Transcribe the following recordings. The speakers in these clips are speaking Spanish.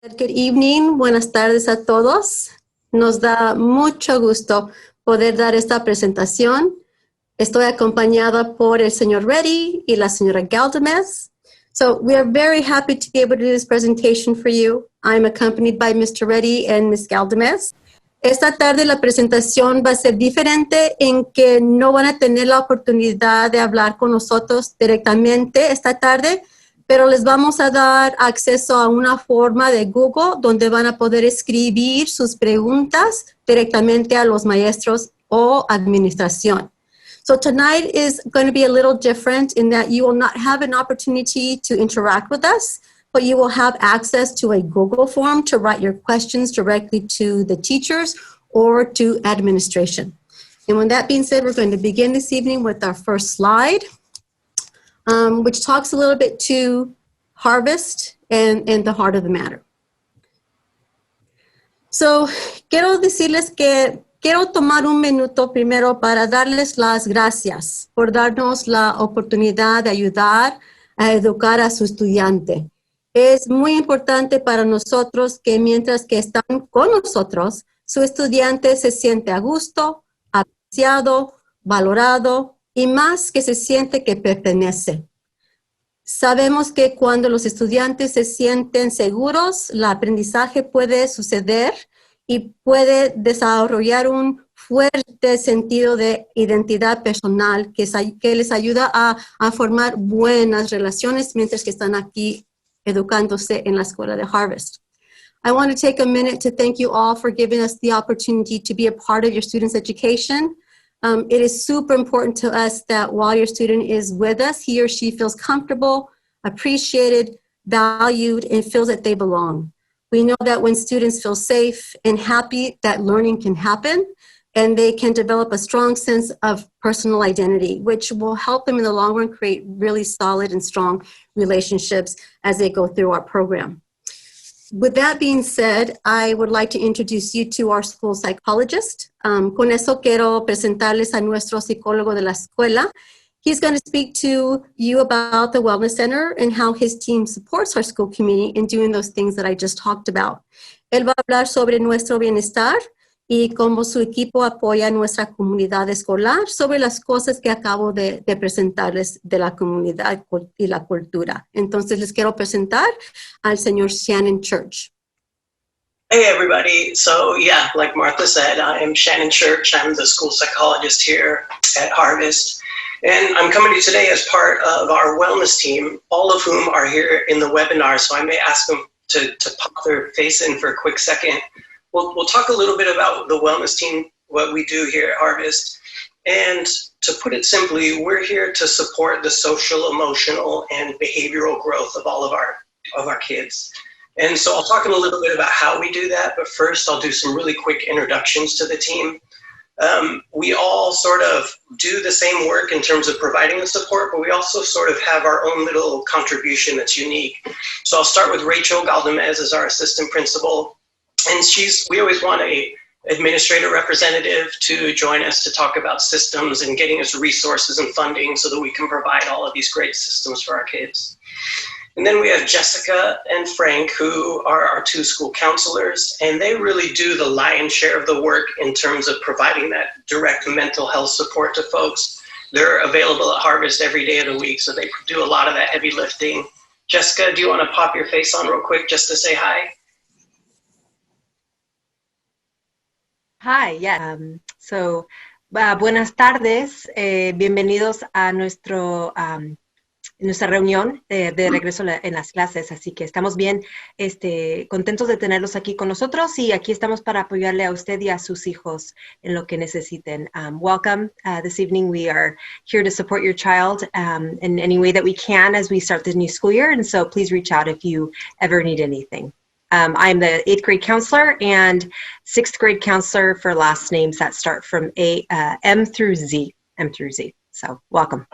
Good evening, buenas tardes a todos. Nos da mucho gusto poder dar esta presentación. Estoy acompañada por el señor Reddy y la señora Galdames. So we are very happy to be able to do this presentation for you. I'm accompanied by Mr. Reddy and Ms. Galdames. Esta tarde la presentación va a ser diferente en que no van a tener la oportunidad de hablar con nosotros directamente esta tarde, pero les vamos a dar acceso a una forma de Google donde van a poder escribir sus preguntas directamente a los maestros o administración. So tonight is going to be a little different in that you will not have an opportunity to interact with us, but you will have access to a Google form to write your questions directly to the teachers or to administration. And with that being said, we're going to begin this evening with our first slide, which talks a little bit to harvest and the heart of the matter. So, quiero decirles que quiero tomar un minuto primero para darles las gracias por darnos la oportunidad de ayudar a educar a su estudiante. Es muy importante para nosotros que mientras que están con nosotros, su estudiante se siente a gusto, apreciado, valorado y más que se siente que pertenece. Sabemos que cuando los estudiantes se sienten seguros, el aprendizaje puede suceder y puede desarrollar un fuerte sentido de identidad personal que les ayuda a formar buenas relaciones mientras que están aquí educándose en la escuela de Harvest. I want to take a minute to thank you all for giving us the opportunity to be a part of your students' education. It is super important to us that while your student is with us, he or she feels comfortable, appreciated, valued, and feels that they belong. We know that when students feel safe and happy, that learning can happen, and they can develop a strong sense of personal identity, which will help them in the long run create really solid and strong relationships as they go through our program. With that being said, I would like to introduce you to our school psychologist. Con eso quiero presentarles a nuestro psicólogo de la escuela. He's going to speak to you about the Wellness Center and how his team supports our school community in doing those things that I just talked about. Él va a hablar sobre nuestro bienestar y cómo su equipo apoya a nuestra comunidad escolar sobre las cosas que acabo de presentarles de la comunidad y la cultura. Entonces les quiero presentar al señor Shannon Church. Hey everybody, so yeah, like Martha said, I am Shannon Church. I'm the school psychologist here at Harvest. And I'm coming to you today as part of our wellness team, all of whom are here in the webinar, so I may ask them to pop their face in for a quick second. We'll talk a little bit about the wellness team, what we do here at Harvest. And to put it simply, we're here to support the social, emotional, and behavioral growth of all of our kids. And so I'll talk a little bit about how we do that, but first I'll do some really quick introductions to the team. We all sort of do the same work in terms of providing the support, but we also sort of have our own little contribution that's unique. So I'll start with Rachel Galdames as our assistant principal. And we always want a administrator representative to join us to talk about systems and getting us resources and funding so that we can provide all of these great systems for our kids. And then we have Jessica and Frank, who are our two school counselors, and they really do the lion's share of the work in terms of providing that direct mental health support to folks. They're available at Harvest every day of the week, so they do a lot of that heavy lifting. Jessica, do you want to pop your face on real quick just to say hi? Hi, yeah. Buenas tardes, bienvenidos a nuestra reunión de regreso en las clases, así que estamos bien contentos de tenerlos aquí con nosotros y aquí estamos para apoyarle a usted y a sus hijos en lo que necesiten. Welcome. This evening we are here to support your child in any way that we can as we start the new school year, and so please reach out if you ever need anything. I'm the 8th grade counselor and 6th grade counselor for last names that start from M through Z. So welcome.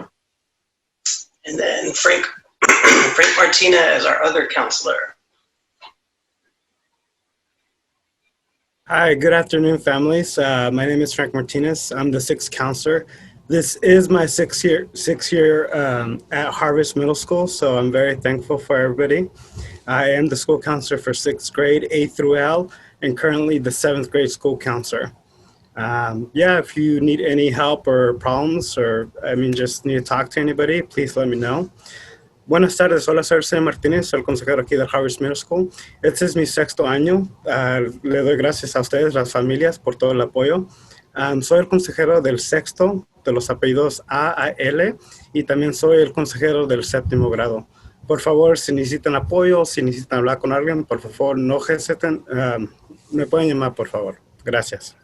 And then Frank Martinez, our other counselor. Hi, good afternoon, families. My name is Frank Martinez. I'm the 6th counselor This is my sixth year at Harvest Middle School, so I'm very thankful for everybody. I am the school counselor for 6th grade, A through L, and currently the 7th grade school counselor. If you need any help or problems, or just need to talk to anybody, please let me know. Buenas tardes, hola, soy José Martínez, soy el consejero aquí del Harvest Middle School. Este es mi 6º año. Le doy gracias a ustedes, las familias, por todo el apoyo. Soy el consejero del 6º, de los apellidos A a L, y también soy el consejero del 7º grado. Por favor, si necesitan apoyo, si necesitan hablar con alguien, por favor, no hesiten. Me pueden llamar, por favor. Gracias.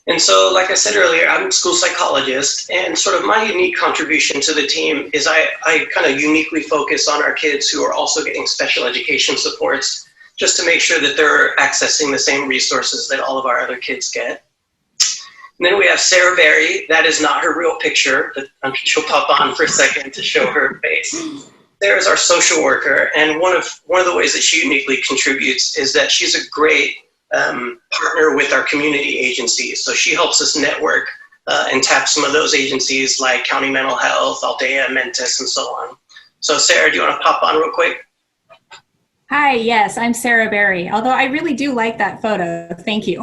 And so, like I said earlier, I'm a school psychologist, and sort of my unique contribution to the team is I kind of uniquely focus on our kids who are also getting special education supports, just to make sure that they're accessing the same resources that all of our other kids get. And then we have Sarah Berry. That is not her real picture, but she'll pop on for a second to show her face. Sarah's our social worker, and one of the ways that she uniquely contributes is that she's a great partner with our community agencies. So she helps us network and tap some of those agencies like County Mental Health, Aldea, Mentis, and so on. So Sarah, do you want to pop on real quick? Hi, yes, I'm Sarah Berry, although I really do like that photo. Thank you.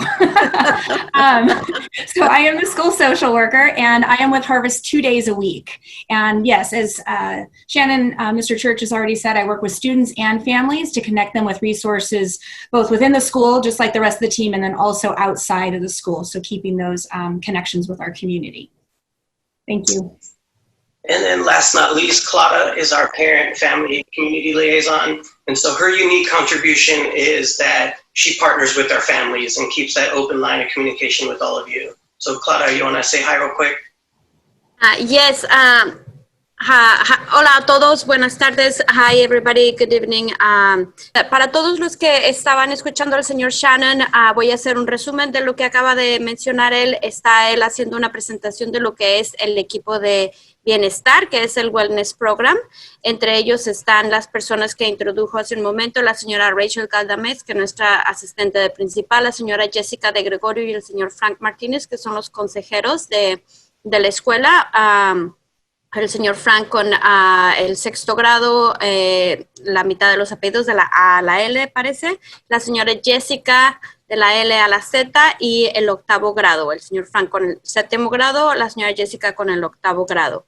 So I am the school social worker, and I am with Harvest 2 days a week. And yes, as Shannon, Mr. Church has already said, I work with students and families to connect them with resources both within the school, just like the rest of the team, and then also outside of the school. So keeping those connections with our community. Thank you. And then last but not least, Clara is our parent, family, community liaison. And so her unique contribution is that she partners with our families and keeps that open line of communication with all of you. So Clara, you want to say hi real quick? Yes. Hola a todos, buenas tardes. Hi everybody, good evening. Para todos los que estaban escuchando al señor Shannon, voy a hacer un resumen de lo que acaba de mencionar él. Está él haciendo una presentación de lo que es el equipo de bienestar, que es el Wellness Program. Entre ellos están las personas que introdujo hace un momento, la señora Rachel Caldamez, que es nuestra asistente de principal, la señora Jessica de Gregorio y el señor Frank Martínez, que son los consejeros de la escuela. El señor Frank con el 6º grado, la mitad de los apellidos de la A a la L, parece. La señora Jessica de la L a la Z y el 8º grado. El señor Frank con el 7º grado, la señora Jessica con el 8º grado.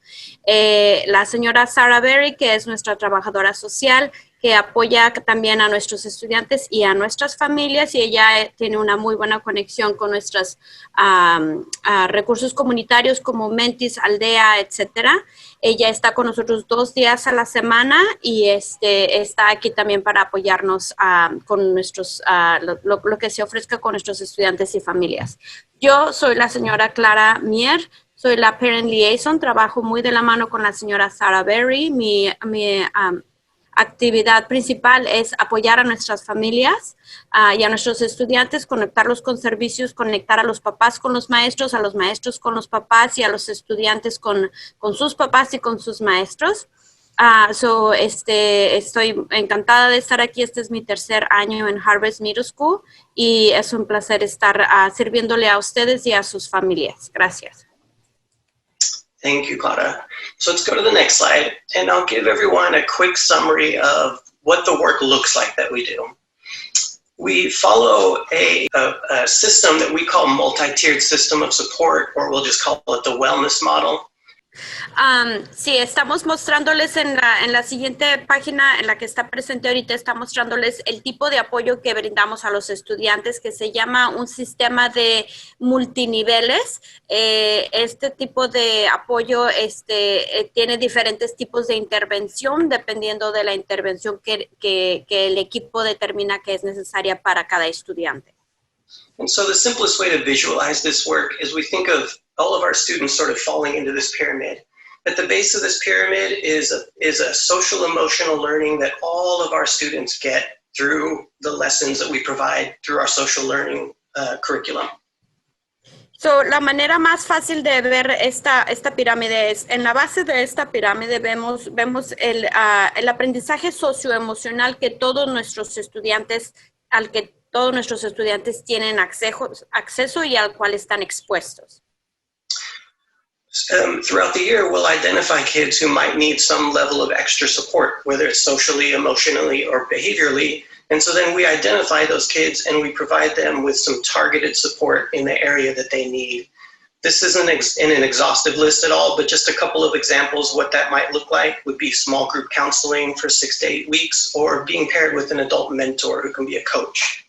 La señora Sarah Berry, que es nuestra trabajadora social, que apoya también a nuestros estudiantes y a nuestras familias, y ella tiene una muy buena conexión con nuestros recursos comunitarios como Mentis, Aldea, etcétera. Ella está con nosotros 2 días a la semana y está aquí también para apoyarnos con nuestros lo que se ofrezca con nuestros estudiantes y familias. Yo soy la señora Clara Mier, soy la Parent Liaison, trabajo muy de la mano con la señora Sarah Berry. Mi actividad principal es apoyar a nuestras familias y a nuestros estudiantes, conectarlos con servicios, conectar a los papás con los maestros, a los maestros con los papás y a los estudiantes con sus papás y con sus maestros. Estoy encantada de estar aquí. Este es mi 3er año en Harvest Middle School y es un placer estar sirviéndole a ustedes y a sus familias. Gracias. Thank you, Clara. So let's go to the next slide, and I'll give everyone a quick summary of what the work looks like that we do. We follow a system that we call multi-tiered system of support, or we'll just call it the wellness model. Sí, estamos mostrándoles en la siguiente página en la que está presente ahorita, está mostrándoles el tipo de apoyo que brindamos a los estudiantes, que se llama un sistema de multiniveles. Este tipo de apoyo tiene diferentes tipos de intervención dependiendo de la intervención que el equipo determina que es necesaria para cada estudiante. And so the simplest way to visualize this work is we think of all of our students sort of falling into this pyramid. At the base of this pyramid is a social emotional learning that all of our students get through the lessons that we provide through our social learning curriculum. So, la manera más fácil de ver esta pirámide es, en la base de esta pirámide vemos el aprendizaje socioemocional que todos nuestros estudiantes, al que todos nuestros estudiantes tienen acceso y al cual están expuestos. Throughout the year, we'll identify kids who might need some level of extra support, whether it's socially, emotionally, or behaviorally. And so then we identify those kids and we provide them with some targeted support in the area that they need. This isn't in an exhaustive list at all, but just a couple of examples. What that might look like would be small group counseling for 6 to 8 weeks, or being paired with an adult mentor who can be a coach.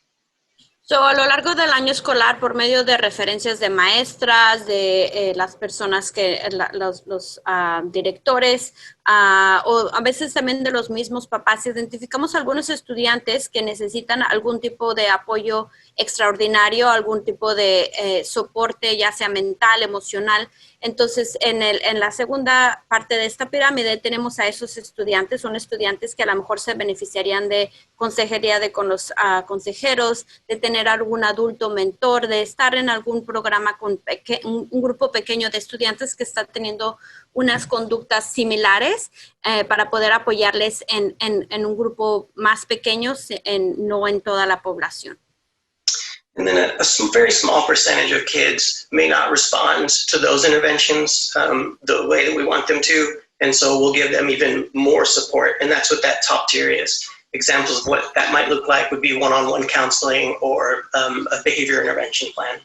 So, a lo largo del año escolar, por medio de referencias de maestras, de las personas que, los directores, o a veces también de los mismos papás, identificamos algunos estudiantes que necesitan algún tipo de apoyo extraordinario, algún tipo de soporte, ya sea mental, emocional. Entonces, en la segunda parte de esta pirámide tenemos a esos estudiantes, son estudiantes que a lo mejor se beneficiarían de consejería con los consejeros, de tener algún adulto mentor, de estar en algún programa con un grupo pequeño de estudiantes que está teniendo unas conductas similares para poder apoyarles en un grupo más pequeño, no en toda la población. And then a very small percentage of kids may not respond to those interventions the way that we want them to. And so we'll give them even more support. And that's what that top tier is. Examples of what that might look like would be one-on-one counseling or a behavior intervention plan.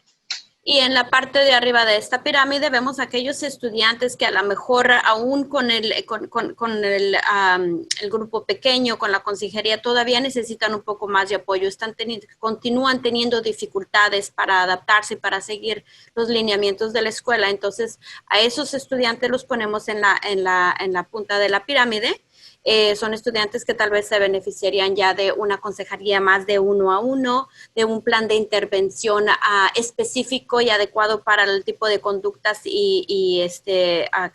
Y en la parte de arriba de esta pirámide vemos aquellos estudiantes que a lo mejor aún con el grupo pequeño, con la consejería, todavía necesitan un poco más de apoyo. Continúan teniendo dificultades para adaptarse y para seguir los lineamientos de la escuela. Entonces, a esos estudiantes los ponemos en la punta de la pirámide. Son estudiantes que tal vez se beneficiarían ya de una consejería más de 1 a 1, de un plan de intervención específico y adecuado para el tipo de conductas que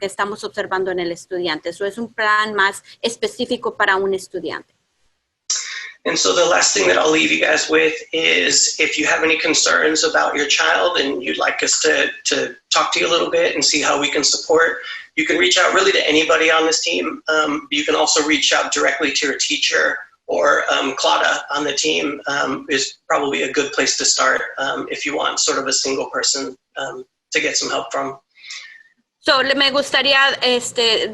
estamos observando en el estudiante. Eso es un plan más específico para un estudiante. And so the last thing that I'll leave you guys with is if you have any concerns about your child and you'd like us to talk to you a little bit and see how we can support, you can reach out really to anybody on this team. You can also reach out directly to your teacher, or Claudia on the team is probably a good place to start if you want sort of a single person to get some help from. Me gustaría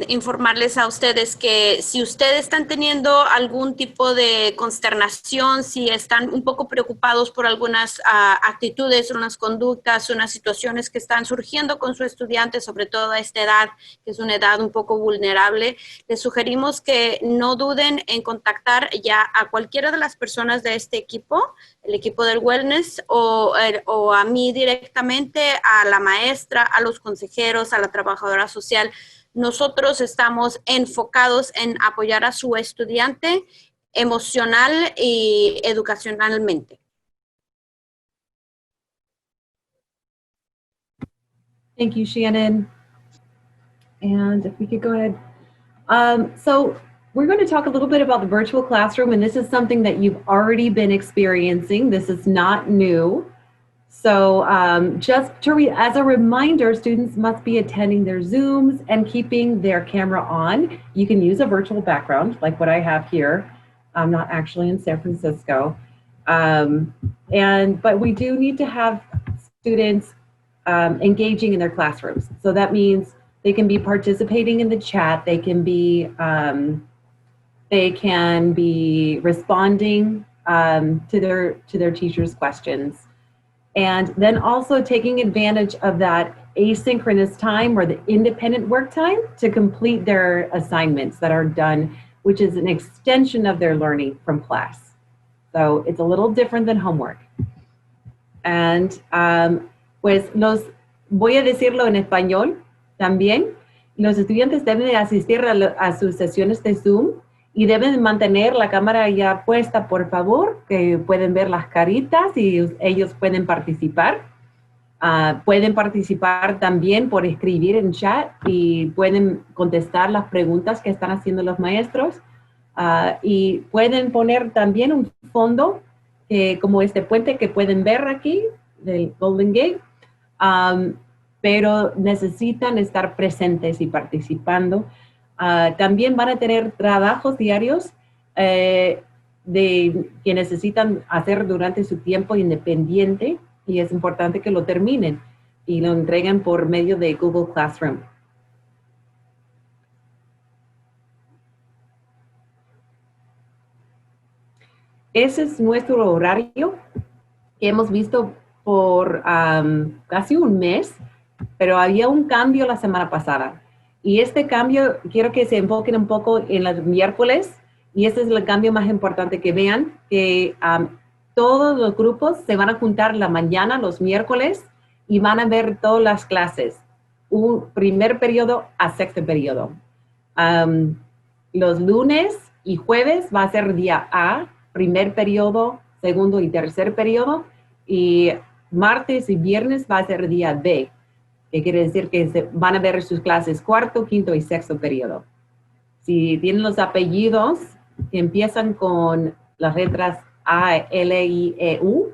informarles a ustedes que si ustedes están teniendo algún tipo de consternación, si están un poco preocupados por algunas actitudes, unas conductas, unas situaciones que están surgiendo con su estudiante, sobre todo a esta edad, que es una edad un poco vulnerable, les sugerimos que no duden en contactar ya a cualquiera de las personas de este equipo, el equipo del wellness, o a mí directamente, a la maestra, a los consejeros, a la trabajadora social. Nosotros estamos enfocados en apoyar a su estudiante emocional y educacionalmente. Thank you, Shannon. And if we could go ahead. So we're going to talk a little bit about the virtual classroom, and this is something that you've already been experiencing. This is not new. So just as a reminder, students must be attending their Zooms and keeping their camera on. You can use a virtual background like what I have here. I'm not actually in San Francisco. But we do need to have students engaging in their classrooms. So that means they can be participating in the chat. They can be responding to their teachers' questions. And then also taking advantage of that asynchronous time or the independent work time to complete their assignments that are done, which is an extension of their learning from class. So it's a little different than homework. And pues voy a decirlo en español también. Los estudiantes deben de asistir a sus sesiones de Zoom y deben mantener la cámara ya puesta, por favor, que pueden ver las caritas y ellos pueden participar. Pueden participar también por escribir en chat y pueden contestar las preguntas que están haciendo los maestros. Y pueden poner también un fondo, como este puente que pueden ver aquí, del Golden Gate. Pero necesitan estar presentes y participando. También van a tener trabajos diarios que necesitan hacer durante su tiempo independiente y es importante que lo terminen. y lo entregan por medio de Google Classroom. Ese es nuestro horario que hemos visto por casi un mes, pero había un cambio la semana pasada. Y este cambio, quiero que se enfoquen un poco en los miércoles, y este es el cambio más importante, que vean que todos los grupos se van a juntar en la mañana, los miércoles, y van a ver todas las clases, un primer periodo a sexto periodo. Los lunes y jueves va a ser día A, primer periodo, segundo y tercer periodo, y martes y viernes va a ser día B, que quiere decir que van a ver sus clases cuarto, quinto y sexto periodo. Si tienen los apellidos que empiezan con las letras A, L, I, E, U,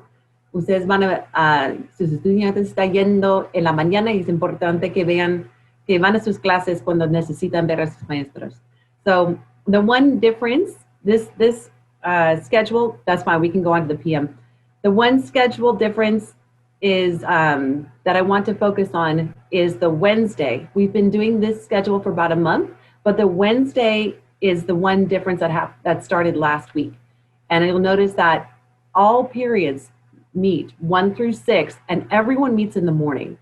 ustedes van a ver, sus estudiantes están yendo en la mañana, y es importante que vean que van a sus clases cuando necesitan ver a sus maestros. So the one difference, this schedule, that's fine, we can go on to the PM. The one schedule difference is that I want to focus on is the Wednesday. We've been doing this schedule for about a month, but the Wednesday is the one difference that started last week. And you'll notice that all periods meet 1 through 6, and everyone meets in the morning.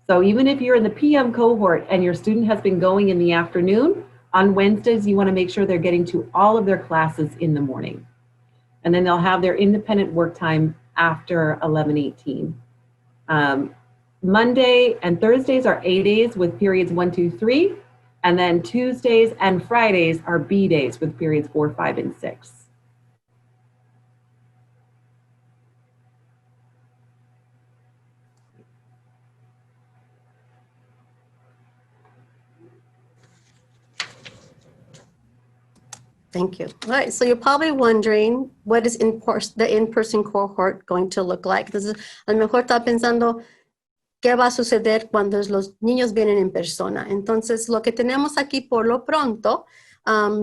So even if you're in the PM cohort and your student has been going in the afternoon, on Wednesdays, you want to make sure they're getting to all of their classes in the morning. And then they'll have their independent work time after 11:18. Monday and Thursdays are A days with periods 1, 2, 3. And then Tuesdays and Fridays are B days with periods 4, 5, and 6. Thank you. All right, so you're probably wondering, what is the in-person cohort going to look like? Entonces, a lo mejor está pensando, ¿qué va a suceder cuando los niños vienen en persona? Entonces, lo que tenemos aquí por lo pronto,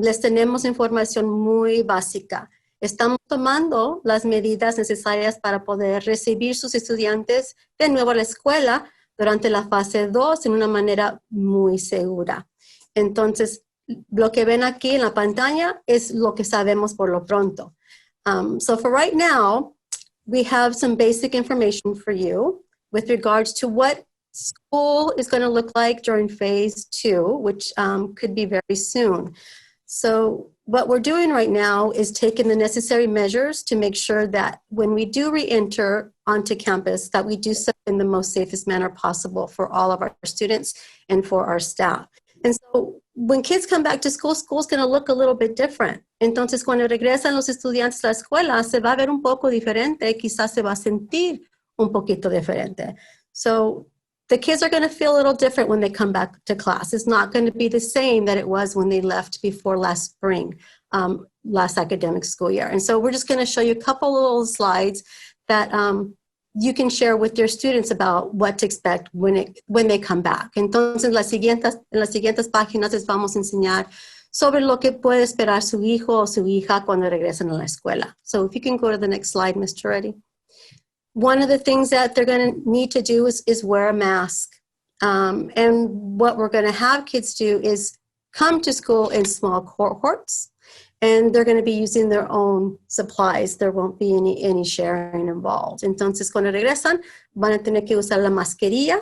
les tenemos información muy básica. Estamos tomando las medidas necesarias para poder recibir sus estudiantes de nuevo a la escuela durante la fase 2 en una manera muy segura. Entonces, lo que ven aquí en la pantalla es lo que sabemos por lo pronto. So for right now, we have some basic information for you with regards to what school is going to look like during phase 2, which could be very soon. So what we're doing right now is taking the necessary measures to make sure that when we do re-enter onto campus, that we do so in the most safest manner possible for all of our students and for our staff. And so when kids come back to school, school's going to look a little bit different. Entonces, cuando regresan los estudiantes a la escuela, se va a ver un poco diferente, quizás se va a sentir un poquito diferente. So the kids are going to feel a little different when they come back to class. It's not going to be the same that it was when they left before last spring, last academic school year. And so we're just going to show you a couple little slides that you can share with your students about what to expect when they come back. Entonces, en las siguientes páginas les vamos a enseñar sobre lo que puede esperar su hijo o su hija cuando regresen a la escuela. So if you can go to the next slide, Mr. Reddy. One of the things that they're going to need to do is wear a mask. And what we're going to have kids do is come to school in small cohorts, and they're going to be using their own supplies. There won't be any sharing involved. Entonces, cuando regresan, van a tener que usar la mascarilla,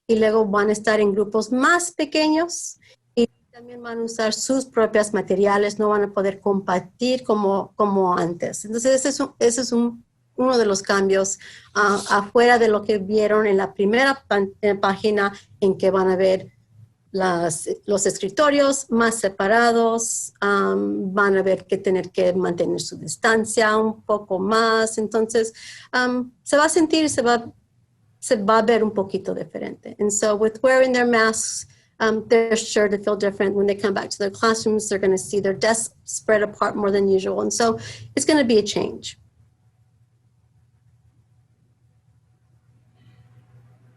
y luego van a estar en grupos más pequeños, y también van a usar sus propios materiales, no van a poder compartir como antes. Entonces, ese es uno de los cambios afuera de lo que vieron en la primera página, en que van a ver los escritorios más separados, van a ver que tener que mantener su distancia un poco más. Entonces, se va a sentir, se va a ver un poquito diferente. And so with wearing their masks, they're sure to feel different. When they come back to their classrooms, they're going to see their desks spread apart more than usual. And so it's going to be a change.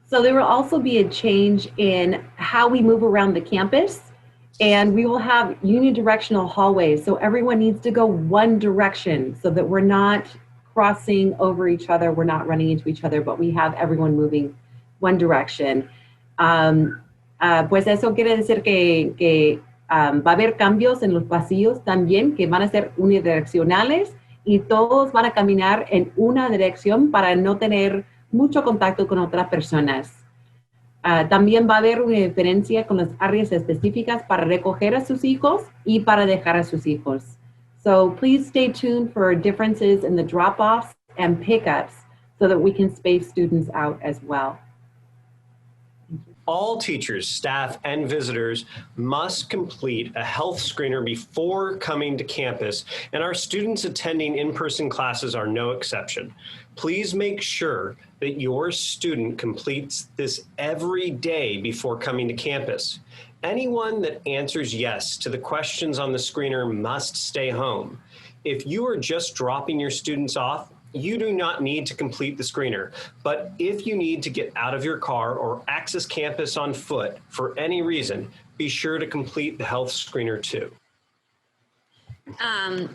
So there will also be a change in how we move around the campus, and we will have unidirectional hallways. So everyone needs to go one direction so that we're not crossing over each other, we're not running into each other, but we have everyone moving one direction. Pues eso quiere decir que va a haber cambios en los pasillos también que van a ser unidireccionales y todos van a caminar en una dirección para no tener mucho contacto con otras personas. También va a haber una diferencia con las áreas específicas para recoger a sus hijos y para dejar a sus hijos. So please stay tuned for differences in the drop-offs and pickups so that we can space students out as well. All teachers, staff, and visitors must complete a health screener before coming to campus, and our students attending in-person classes are no exception. Please make sure that your student completes this every day before coming to campus. Anyone that answers yes to the questions on the screener must stay home. If you are just dropping your students off, you do not need to complete the screener, but if you need to get out of your car or access campus on foot for any reason, be sure to complete the health screener too.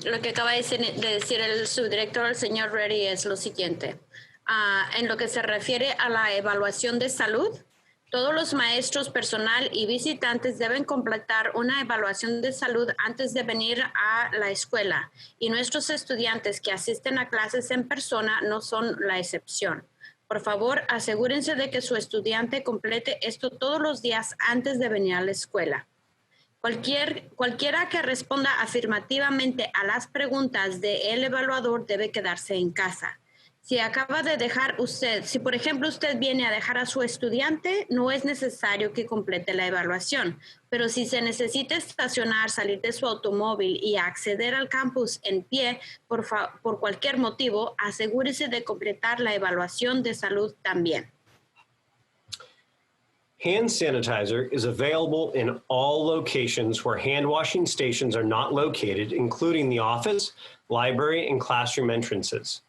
Lo que acaba de decir el subdirector, el señor Reddy, es lo siguiente. En lo que se refiere a la evaluación de salud, todos los maestros, personal y visitantes deben completar una evaluación de salud antes de venir a la escuela, y nuestros estudiantes que asisten a clases en persona no son la excepción. Por favor, asegúrense de que su estudiante complete esto todos los días antes de venir a la escuela. Cualquiera que responda afirmativamente a las preguntas del evaluador debe quedarse en casa. Si acaba de dejar usted, si por ejemplo usted viene a dejar a su estudiante, no es necesario que complete la evaluación, pero si se necesita estacionar, salir de su automóvil y acceder al campus en pie por cualquier motivo, asegúrese de completar la evaluación de salud también. Hand sanitizer is available in all locations where hand washing stations are not located, including the office, library, and classroom entrances.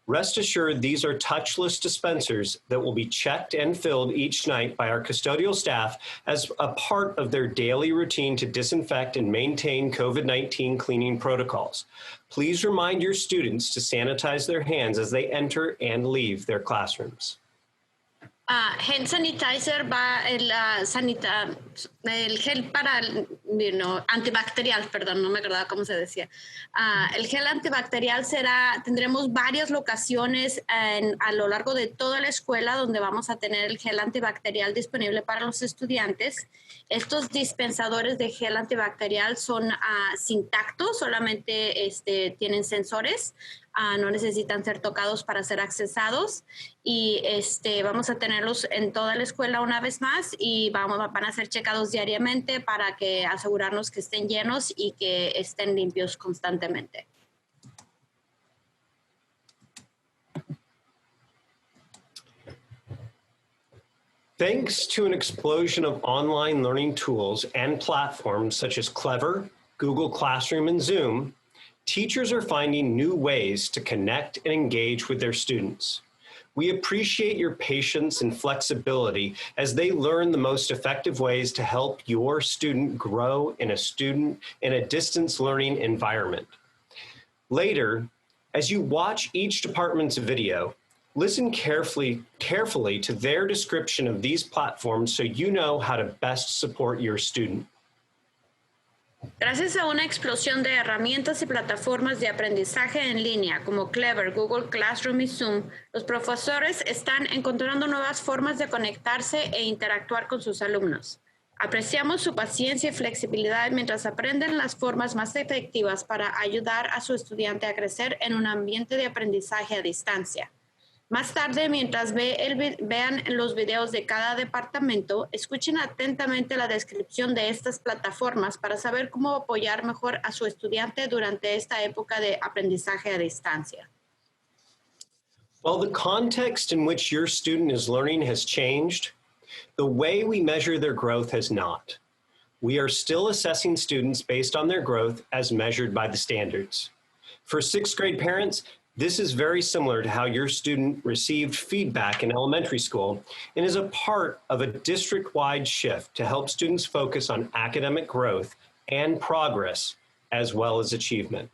Rest assured, these are touchless dispensers that will be checked and filled each night by our custodial staff as a part of their daily routine to disinfect and maintain COVID-19 cleaning protocols. Please remind your students to sanitize their hands as they enter and leave their classrooms. Hand sanitizer va el gel para, antibacterial, perdón, no me acordaba cómo se decía. El gel antibacterial tendremos varias locaciones a lo largo de toda la escuela donde vamos a tener el gel antibacterial disponible para los estudiantes. Estos dispensadores de gel antibacterial son sin tacto, solamente tienen sensores. No necesitan ser tocados para ser accesados, y vamos a tenerlos en toda la escuela una vez más, y van a ser checados diariamente para asegurarnos que estén llenos y que estén limpios constantemente. Thanks to an explosion of online learning tools and platforms such as Clever, Google Classroom, and Zoom, teachers are finding new ways to connect and engage with their students. We appreciate your patience and flexibility as they learn the most effective ways to help your student grow in a distance learning environment. Later, as you watch each department's video, listen carefully to their description of these platforms so you know how to best support your student. Gracias a una explosión de herramientas y plataformas de aprendizaje en línea como Clever, Google Classroom y Zoom, los profesores están encontrando nuevas formas de conectarse e interactuar con sus alumnos. Apreciamos su paciencia y flexibilidad mientras aprenden las formas más efectivas para ayudar a su estudiante a crecer en un ambiente de aprendizaje a distancia. Más tarde, mientras vean los videos de cada departamento, escuchen atentamente la descripción de estas plataformas para saber cómo apoyar mejor a su estudiante durante esta época de aprendizaje a distancia. While the context in which your student is learning has changed, the way we measure their growth has not. We are still assessing students based on their growth as measured by the standards. For sixth grade parents, this is very similar to how your student received feedback in elementary school and is a part of a district-wide shift to help students focus on academic growth and progress as well as achievement.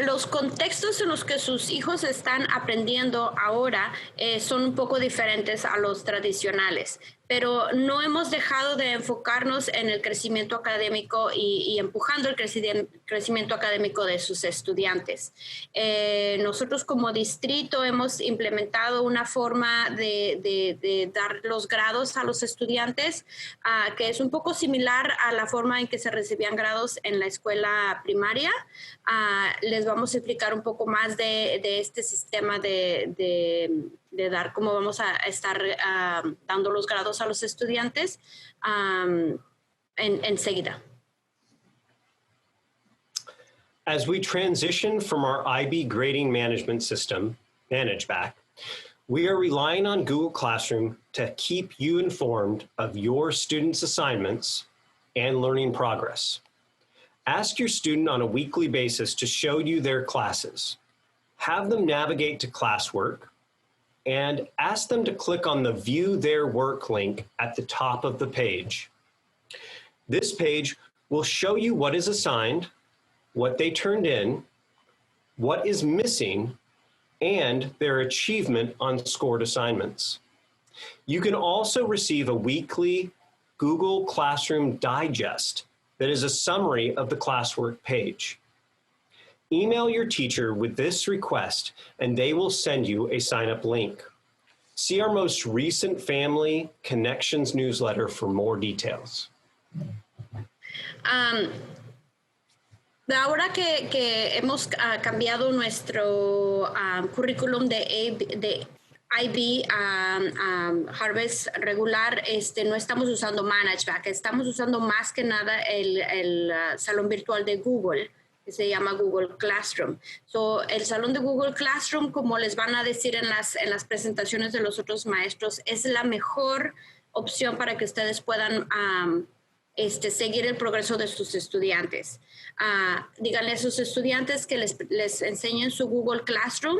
los contextos en los que sus hijos están aprendiendo ahora son un poco diferentes a los tradicionales, pero no hemos dejado de enfocarnos en el crecimiento académico y empujando el crecimiento académico de sus estudiantes. Nosotros como distrito hemos implementado una forma de dar los grados a los estudiantes que es un poco similar a la forma en que se recibían grados en la escuela primaria. Les vamos a explicar un poco más de este sistema de dar cómo vamos a estar dando los grados a los estudiantes enseguida. As we transition from our IB grading management system, ManageBack, we are relying on Google Classroom to keep you informed of your students' assignments and learning progress. Ask your student on a weekly basis to show you their classes. Have them navigate to classwork and ask them to click on the View Their Work link at the top of the page. This page will show you what is assigned, what they turned in, what is missing, and their achievement on scored assignments. You can also receive a weekly Google Classroom Digest that is a summary of the classwork page. Email your teacher with this request and they will send you a sign-up link. See our most recent Family Connections newsletter for more details. Ahora que hemos cambiado nuestro currículum de IB Harvest regular, no estamos usando ManageBack, estamos usando más que nada el salón virtual de Google, que se llama Google Classroom. El salón de Google Classroom, como les van a decir en las presentaciones de los otros maestros, es la mejor opción para que ustedes puedan seguir el progreso de sus estudiantes. Díganle a sus estudiantes que les enseñen su Google Classroom.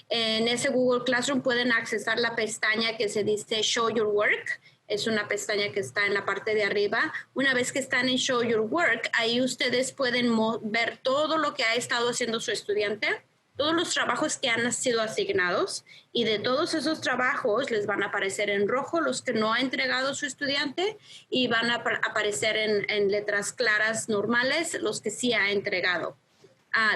En ese Google Classroom pueden accesar la pestaña que se dice Show Your Work. Es una pestaña que está en la parte de arriba. Una vez que están en Show Your Work, ahí ustedes pueden ver todo lo que ha estado haciendo su estudiante, todos los trabajos que han sido asignados, y de todos esos trabajos les van a aparecer en rojo los que no ha entregado su estudiante y van a aparecer en letras claras normales los que sí ha entregado.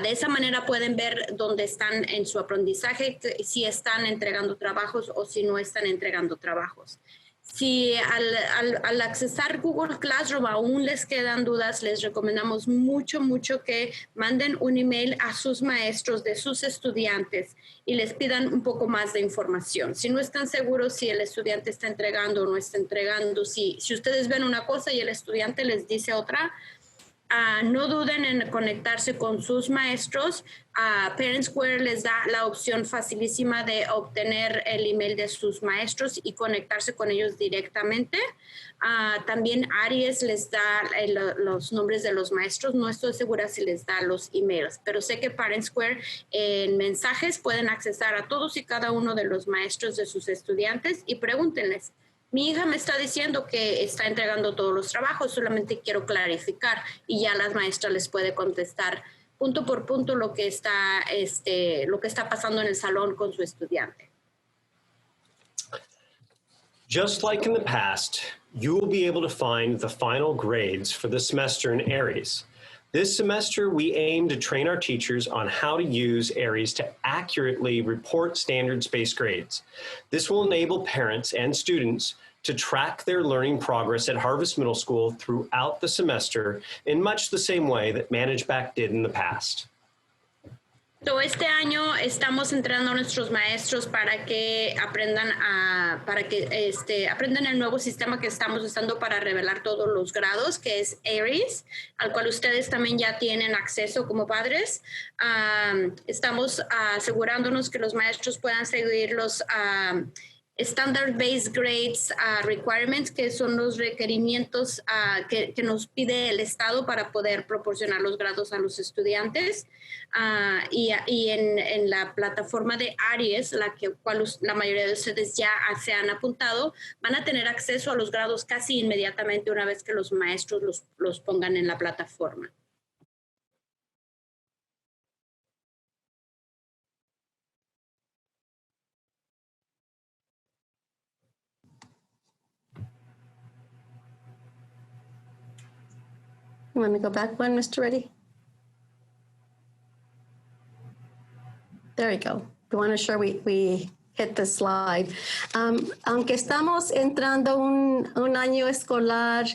De esa manera pueden ver dónde están en su aprendizaje, si están entregando trabajos o si no están entregando trabajos. Si al accesar Google Classroom aún les quedan dudas, les recomendamos mucho que manden un email a sus maestros de sus estudiantes y les pidan un poco más de información. Si no están seguros si el estudiante está entregando o no está entregando, si ustedes ven una cosa y el estudiante les dice otra, no duden en conectarse con sus maestros. Parent Square les da la opción facilísima de obtener el email de sus maestros y conectarse con ellos directamente. También Aries les da los nombres de los maestros. No estoy segura si les da los emails, pero sé que Parent Square en mensajes pueden accesar a todos y cada uno de los maestros de sus estudiantes y pregúntenles: mi hija me está diciendo que está entregando todos los trabajos, solamente quiero clarificar, y ya la maestra les puede contestar punto por punto lo que está pasando en el salón con su estudiante. Just like in the past, you will be able to find the final grades for the semester in Aries. This semester, we aim to train our teachers on how to use Aries to accurately report standards-based grades. This will enable parents and students to track their learning progress at Harvest Middle School throughout the semester in much the same way that ManageBack did in the past. Este año estamos entrenando a nuestros maestros para que aprendan aprendan el nuevo sistema que estamos usando para revelar todos los grados, que es Aries, al cual ustedes también ya tienen acceso como padres. Estamos asegurándonos que los maestros puedan seguir los Standard-Based Grades Requirements, que son los requerimientos que nos pide el Estado para poder proporcionar los grados a los estudiantes. Y en la plataforma de Aries, cual la mayoría de ustedes ya se han apuntado, van a tener acceso a los grados casi inmediatamente una vez que los maestros los pongan en la plataforma. You want to go back one, Mr. Reddy? There we go. We want to sure we hit the slide. Aunque estamos entrando un año escolar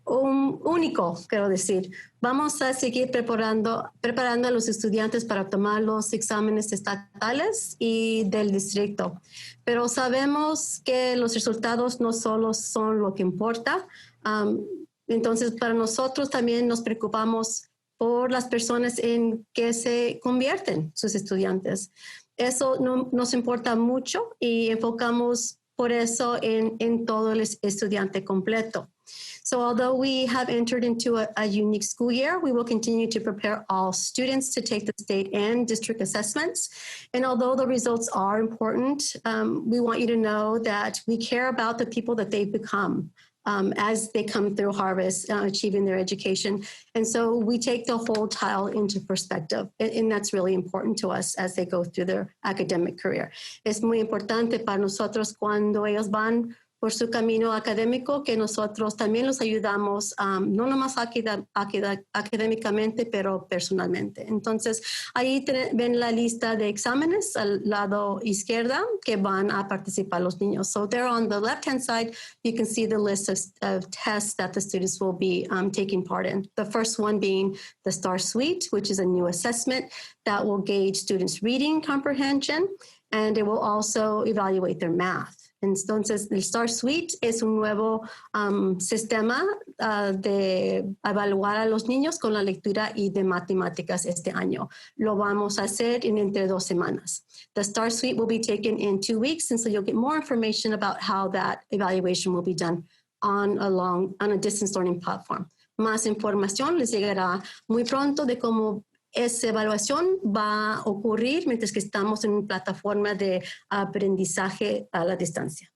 único, quiero decir, vamos a seguir preparando a los estudiantes para tomar los exámenes estatales y del distrito. Pero sabemos que los resultados no solo son lo que importa. Entonces, para nosotros también nos preocupamos por las personas en que se convierten sus estudiantes. Eso nos importa mucho y enfocamos por eso en todo el estudiante completo. So although we have entered into a unique school year, we will continue to prepare all students to take the state and district assessments. And although the results are important, we want you to know that we care about the people that they become as they come through Harvest, achieving their education. And so we take the whole child into perspective, and that's really important to us as they go through their academic career. Es muy importante para nosotros cuando ellos van por su camino académico, que nosotros también los ayudamos, no nomás académicamente, pero personalmente. Entonces, ahí ven la lista de exámenes al lado izquierda que van a participar los niños. So there on the left-hand side, you can see the list of tests that the students will be taking part in. The first one being the STAR Suite, which is a new assessment that will gauge students' reading comprehension, and it will also evaluate their math. Entonces, el STAR Suite es un nuevo sistema de evaluar a los niños con la lectura y de matemáticas este año. Lo vamos a hacer en entre 2 semanas. The STAR Suite will be taken in 2 weeks, and so you'll get more information about how that evaluation will be done on a distance learning platform. Más información les llegará muy pronto de cómo esa evaluación va a ocurrir mientras que estamos en una plataforma de aprendizaje a la distancia.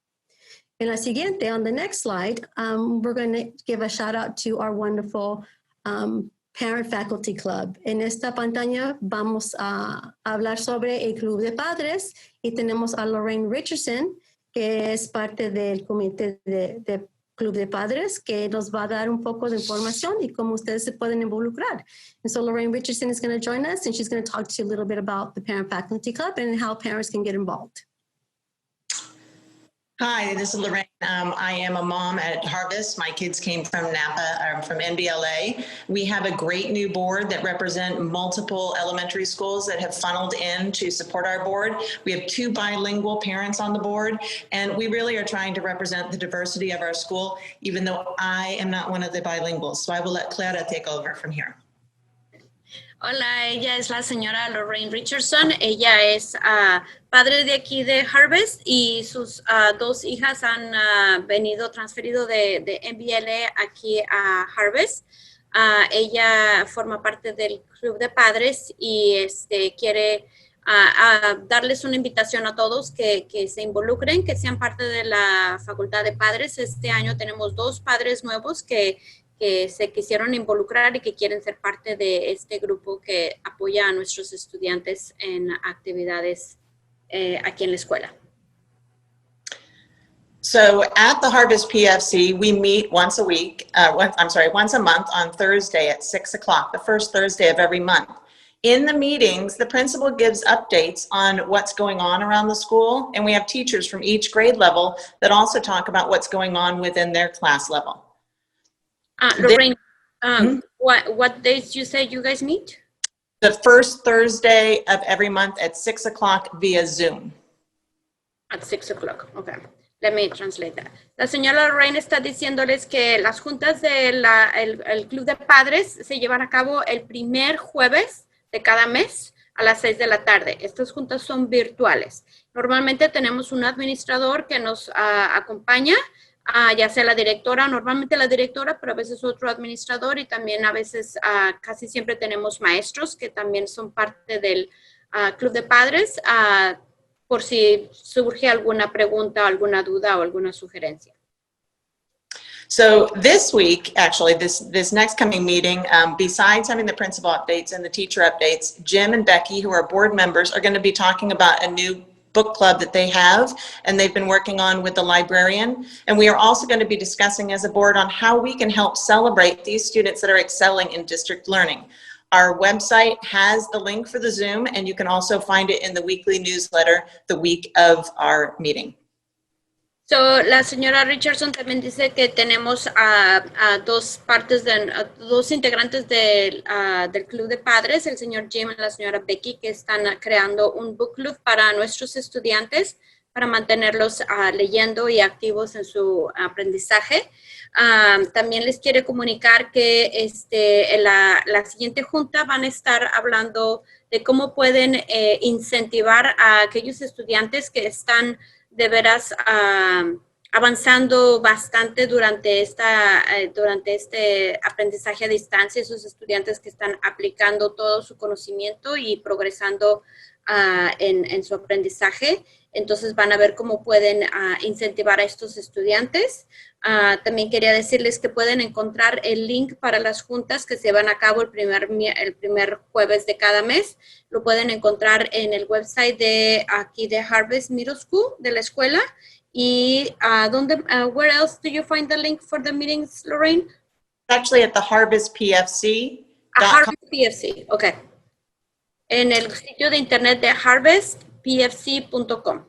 En la siguiente, on the next slide, we're going to give a shout out to our wonderful Parent Faculty Club. En esta pantalla vamos a hablar sobre el Club de Padres y tenemos a Lorraine Richardson, que es parte del comité de Club de Padres, que nos va a dar un poco de información y cómo ustedes se pueden involucrar. And so Lorraine Richardson is going to join us, and she's going to talk to you a little bit about the Parent Faculty Club and how parents can get involved. Hi, this is Lorraine. I am a mom at Harvest. My kids came from Napa, from NBLA. We have a great new board that represent multiple elementary schools that have funneled in to support our board. We have 2 bilingual parents on the board, and we really are trying to represent the diversity of our school, even though I am not one of the bilinguals. So I will let Clara take over from here. Hola, ella es la señora Lorraine Richardson. Ella es padre de aquí de Harvest y sus 2 hijas han transferido de NBLA aquí a Harvest. Ella forma parte del Club de Padres y quiere darles una invitación a todos que se involucren, que sean parte de la Facultad de Padres. Este año tenemos 2 padres nuevos que se quisieron involucrar y que quieren ser parte de este grupo que apoya a nuestros estudiantes en actividades aquí en la escuela. So at the Harvest PFC, we meet once a month on Thursday at 6 o'clock, the first Thursday of every month. In the meetings, the principal gives updates on what's going on around the school, and we have teachers from each grade level that also talk about what's going on within their class level. Lorraine, what days you say you guys meet? The first Thursday of every month at 6 o'clock via Zoom. At 6 o'clock, okay. Let me translate that. La señora Lorraine está diciéndoles que las juntas del el Club de Padres se llevan a cabo el primer jueves de cada mes a las 6 de la tarde. Estas juntas son virtuales. Normalmente tenemos un administrador que nos acompaña, ya sea la directora, normalmente la directora, pero a veces otro administrador y también a veces casi siempre tenemos maestros que también son parte del Club de Padres por si surge alguna pregunta, alguna duda o alguna sugerencia. So this week, actually, this next coming meeting, besides having the principal updates and the teacher updates, Jim and Becky, who are board members, are going to be talking about a new book club that they have, and they've been working on with the librarian. And we are also going to be discussing as a board on how we can help celebrate these students that are excelling in district learning. Our website has the link for the Zoom, and you can also find it in the weekly newsletter the week of our meeting. So, la señora Richardson también dice que tenemos a dos dos integrantes del Club de Padres, el señor Jim y la señora Becky, que están creando un book club para nuestros estudiantes, para mantenerlos leyendo y activos en su aprendizaje. También les quiere comunicar que en la siguiente junta van a estar hablando de cómo pueden incentivar a aquellos estudiantes que están de veras avanzando bastante durante este aprendizaje a distancia, esos estudiantes que están aplicando todo su conocimiento y progresando en su aprendizaje. Entonces van a ver cómo pueden incentivar a estos estudiantes. También quería decirles que pueden encontrar el link para las juntas que se van a cabo el primer jueves de cada mes. Lo pueden encontrar en el website de aquí de Harvest Middle School, de la escuela. Y where else do you find the link for the meetings, Lorraine? Actually at the Harvest PFC. Harvest PFC, okay. En el sitio de internet de harvestpfc.com.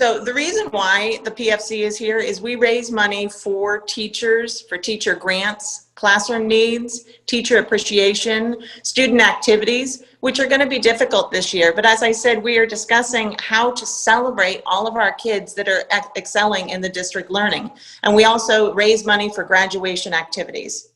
So the reason why the PFC is here is we raise money for teachers, for teacher grants, classroom needs, teacher appreciation, student activities, which are going to be difficult this year. But as I said, we are discussing how to celebrate all of our kids that are excelling in the district learning. And we also raise money for graduation activities.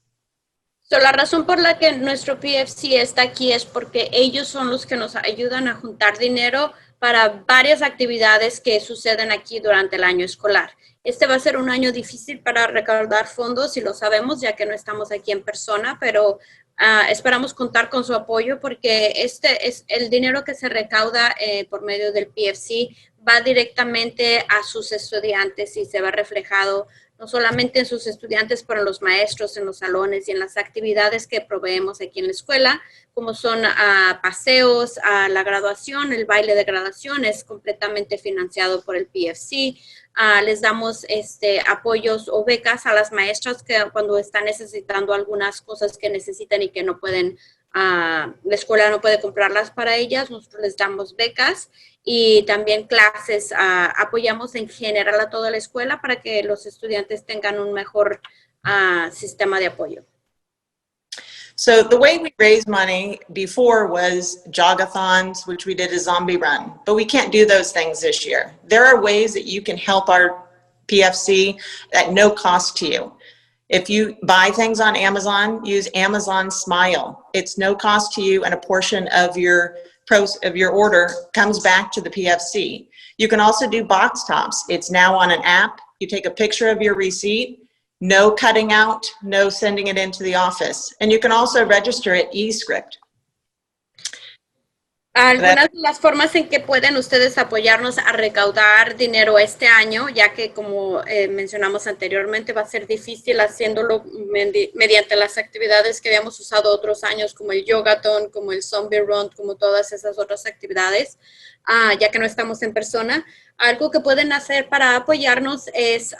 So, la razón por la que nuestro PFC está aquí es porque ellos son los que nos ayudan a juntar dinero para varias actividades que suceden aquí durante el año escolar. Este va a ser un año difícil para recaudar fondos y lo sabemos ya que no estamos aquí en persona, pero esperamos contar con su apoyo porque el dinero que se recauda por medio del PFC va directamente a sus estudiantes y se va reflejado no solamente en sus estudiantes, pero en los maestros, en los salones y en las actividades que proveemos aquí en la escuela, como son paseos, la graduación, el baile de graduación es completamente financiado por el PFC. Les damos apoyos o becas a las maestras que cuando están necesitando algunas cosas que necesitan y que no pueden, la escuela no puede comprarlas para ellas, nosotros les damos becas. Y también clases, apoyamos en general a toda la escuela para que los estudiantes tengan un mejor sistema de apoyo. So the way we raised money before was jogathons, which we did a zombie run, but we can't do those things this year. There are ways that you can help our PFC at no cost to you. If you buy things on Amazon, use Amazon Smile. It's no cost to you and a portion of your order comes back to the PFC. You can also do box tops. It's now on an app. You take a picture of your receipt, no cutting out, no sending it into the office. And you can also register at eScript. Algunas de las formas en que pueden ustedes apoyarnos a recaudar dinero este año, ya que como mencionamos anteriormente va a ser difícil haciéndolo mediante las actividades que habíamos usado otros años, como el yogathon, como el zombie run, como todas esas otras actividades, ya que no estamos en persona. Algo que pueden hacer para apoyarnos es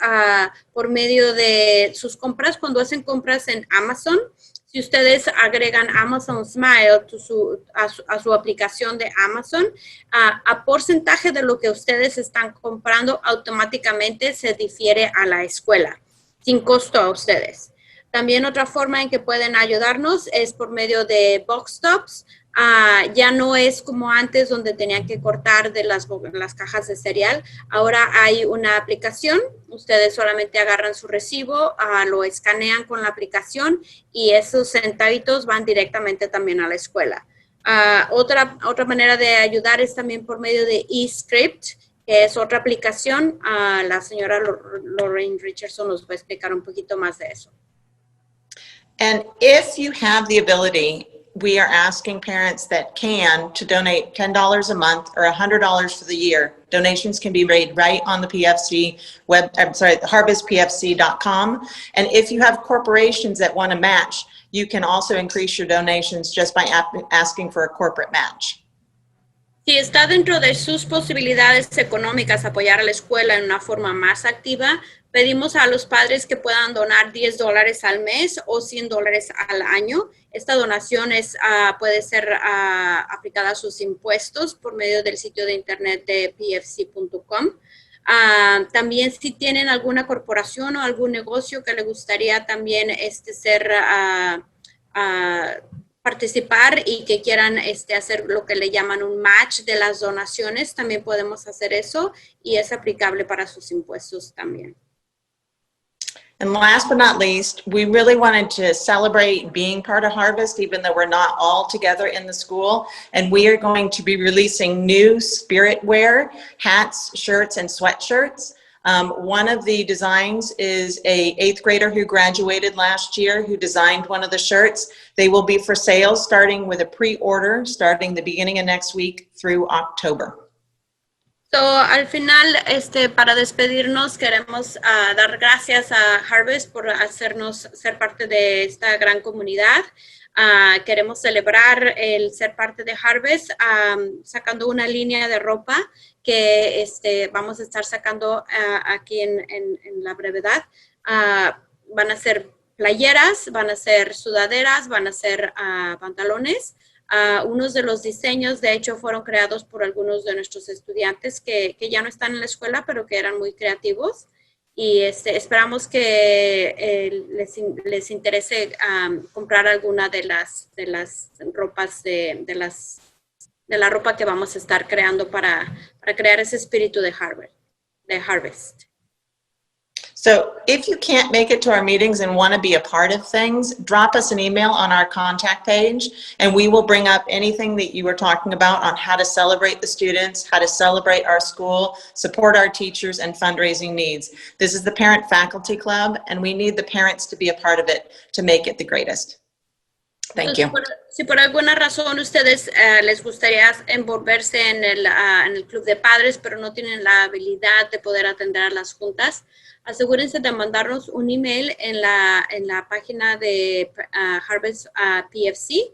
por medio de sus compras, cuando hacen compras en Amazon. Si ustedes agregan Amazon Smile a su aplicación de Amazon, a porcentaje de lo que ustedes están comprando automáticamente se difiere a la escuela, sin costo a ustedes. También otra forma en que pueden ayudarnos es por medio de box tops. Ya no es como antes donde tenían que cortar de las cajas de cereal. Ahora hay una aplicación. Ustedes solamente agarran su recibo, lo escanean con la aplicación y esos centavitos van directamente también a la escuela. Otra manera de ayudar es también por medio de eScript, que es otra aplicación. La señora Lorraine Richardson nos va a explicar un poquito más de eso. And if you have the ability, we are asking parents that can to donate $10 a month or $100 for the year. Donations can be made right on the PFC harvestpfc.com. And if you have corporations that want to match, you can also increase your donations just by asking for a corporate match. Si está dentro de sus posibilidades económicas apoyar a la escuela en una forma más activa, pedimos a los padres que puedan donar $10 al mes o $100 al año. Esta donación puede ser aplicada a sus impuestos por medio del sitio de internet de pfc.com. También si tienen alguna corporación o algún negocio que le gustaría también participar y que quieran hacer lo que le llaman un match de las donaciones, también podemos hacer eso y es aplicable para sus impuestos también. And last but not least, we really wanted to celebrate being part of Harvest, even though we're not all together in the school. And we are going to be releasing new spirit wear, hats, shirts, and sweatshirts. One of the designs is a 8th grader who graduated last year who designed one of the shirts. They will be for sale starting with a pre-order starting the beginning of next week through October. So, al final, para despedirnos, queremos dar gracias a Harvest por hacernos ser parte de esta gran comunidad. Queremos celebrar el ser parte de Harvest sacando una línea de ropa que vamos a estar sacando aquí en la brevedad. Van a ser playeras, van a ser sudaderas, van a ser pantalones. Unos de los diseños, de hecho, fueron creados por algunos de nuestros estudiantes que ya no están en la escuela, pero que eran muy creativos. Y esperamos que les interese comprar alguna de las ropas de la ropa que vamos a estar creando para crear ese espíritu de Harvest. So if you can't make it to our meetings and want to be a part of things, drop us an email on our contact page, and we will bring up anything that you were talking about on how to celebrate the students, how to celebrate our school, support our teachers, and fundraising needs. This is the Parent Faculty Club, and we need the parents to be a part of it to make it the greatest. Thank you. Si por alguna razón ustedes les gustaría envolverse en el club de padres, pero no tienen la habilidad de poder atender a las juntas, asegúrense de mandarnos un email en la página de Harvest PFC,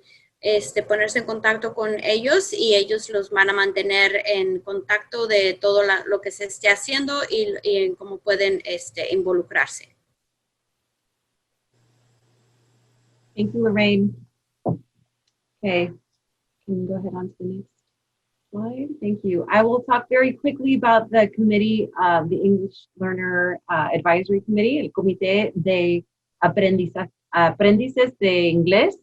ponerse en contacto con ellos y ellos los van a mantener en contacto de todo lo que se esté haciendo y en cómo pueden involucrarse. Thank you, Lorraine. Okay, can you go ahead on to the next slide? Thank you. I will talk very quickly about the committee, the English Learner Advisory Committee, el Comité de Aprendices de Inglés.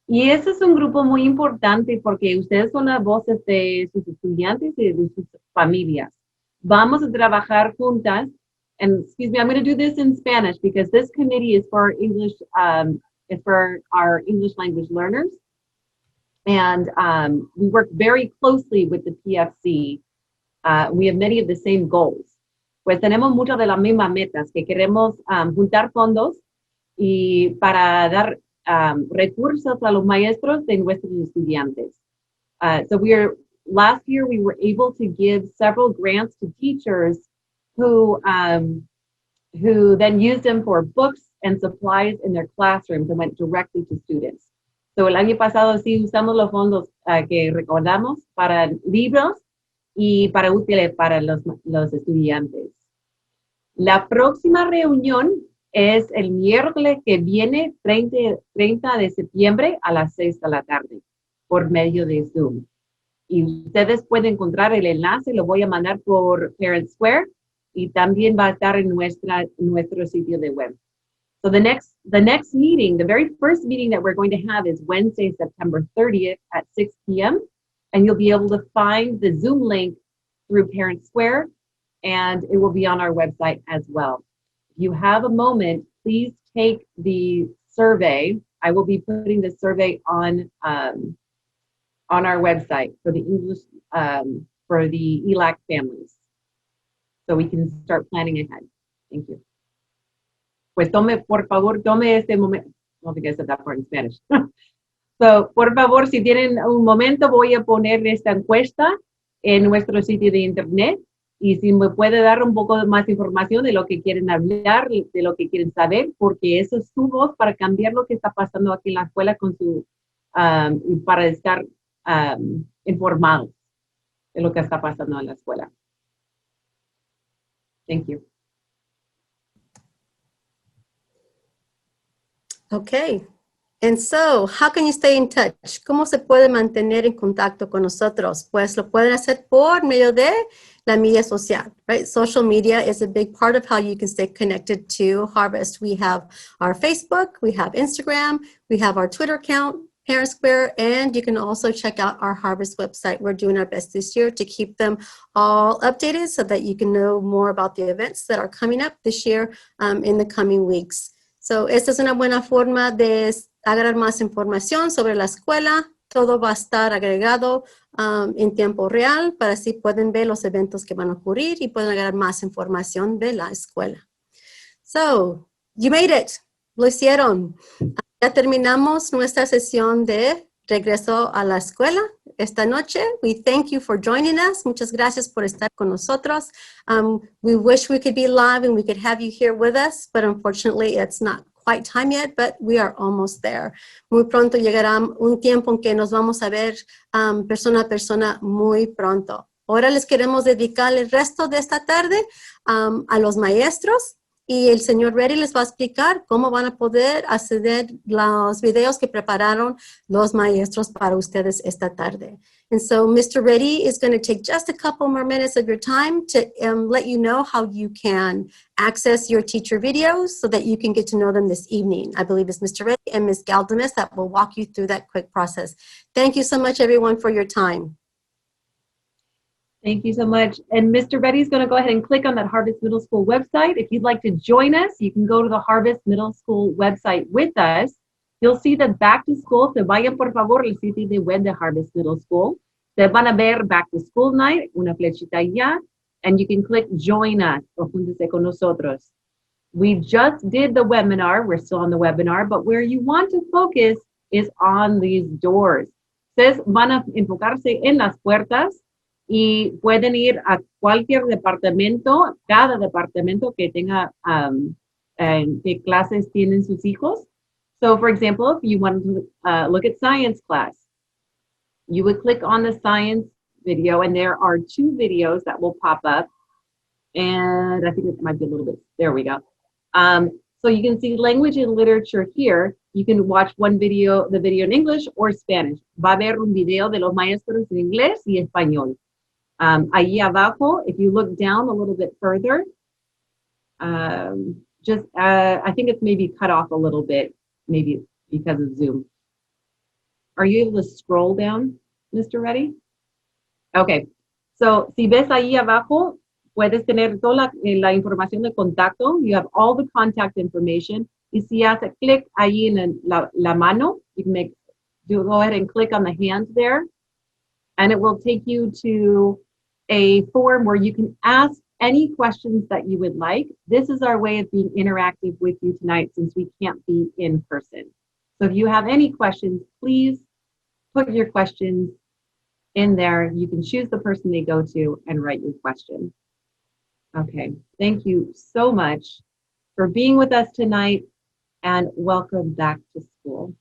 Y este es un grupo muy importante porque ustedes son las voces de sus estudiantes y de sus familias. Vamos a trabajar juntas. And excuse me, I'm going to do this in Spanish because this committee is for English, is for our English language learners. And we work very closely with the PFC. We have many of the same goals. Pues tenemos muchas de las mismas metas, que queremos juntar fondos y para dar recursos a los maestros de nuestros estudiantes. So last year we were able to give several grants to teachers who then used them for books and supplies in their classrooms and went directly to students. So el año pasado sí usamos los fondos que recordamos para libros y para útiles para los estudiantes. La próxima reunión es el miércoles que viene, 30 de septiembre a las 6 de la tarde, por medio de Zoom. Y ustedes pueden encontrar el enlace, lo voy a mandar por Parent Square y también va a estar en nuestro sitio de web. So the next meeting, the very first meeting that we're going to have is Wednesday, September 30th at 6 p.m. And you'll be able to find the Zoom link through Parent Square, and it will be on our website as well. If you have a moment, please take the survey. I will be putting the survey on our website for the English, for the ELAC families, so we can start planning ahead. Thank you. Pues por favor, tome este momento. I don't think I said that part in Spanish. So, por favor, si tienen un momento, voy a poner esta encuesta en nuestro sitio de internet. Y si me puede dar un poco más información de lo que quieren hablar, de lo que quieren saber, porque eso es su voz para cambiar lo que está pasando aquí en la escuela para estar informados. de lo que está pasando en la escuela. Thank you. Okay. And so, how can you stay in touch? ¿Cómo se puede mantener en contacto con nosotros? Pues lo pueden hacer por medio de la media social, right? Social media is a big part of how you can stay connected to Harvest. We have our Facebook, we have Instagram, we have our Twitter account, Parent Square, and you can also check out our Harvest website. We're doing our best this year to keep them all updated so that you can know more about the events that are coming up this year in the coming weeks. So, esta es una buena forma de agarrar más información sobre la escuela. Todo va a estar agregado en tiempo real para así pueden ver los eventos que van a ocurrir y pueden agarrar más información de la escuela. So, you made it. Lo hicieron. Ya terminamos nuestra sesión de regreso a la escuela esta noche. We thank you for joining us. Muchas gracias por estar con nosotros. We wish we could be live and we could have you here with us, but unfortunately it's not quite time yet, but we are almost there. Muy pronto llegará un tiempo en que nos vamos a ver persona a persona muy pronto. Ahora les queremos dedicar el resto de esta tarde a los maestros. Y el señor Reddy les va a explicar cómo van a poder acceder los videos que prepararon los maestros para ustedes esta tarde. And so Mr. Reddy is going to take just a couple more minutes of your time to let you know how you can access your teacher videos so that you can get to know them this evening. I believe it's Mr. Reddy and Ms. Galdamis that will walk you through that quick process. Thank you so much, everyone, for your time. Thank you so much. And Mr. Reddy is going to go ahead and click on that Harvest Middle School website. If you'd like to join us, you can go to the Harvest Middle School website with us. You'll see that Back to School, se vayan por favor al sitio de web de Harvest Middle School. Se van a ver Back to School Night, una flechita allá, and you can click Join Us o júntese con nosotros. We just did the webinar. We're still on the webinar, but where you want to focus is on these doors. Ustedes van a enfocarse en las puertas y pueden ir a cualquier departamento, cada departamento que tenga qué clases tienen sus hijos. So, for example, if you want to look at science class, you would click on the science video, and there are 2 videos that will pop up. And I think it might be a little bit, there we go. So you can see language and literature here. You can watch one video, the video in English or Spanish. Va a haber un video de los maestros en inglés y español. Ahí abajo, if you look down a little bit further, I think it's maybe cut off a little bit, maybe because of Zoom. Are you able to scroll down, Mr. Reddy? Okay, so si ves ahí abajo, puedes tener toda la información de contacto. You have all the contact information. Y si hace clic ahí en la mano, you can go ahead and click on the hand there, and it will take you to a form where you can ask any questions that you would like. This is our way of being interactive with you tonight since we can't be in person. So if you have any questions, please put your questions in there. You can choose the person they go to and write your question. Okay, thank you so much for being with us tonight and welcome back to school.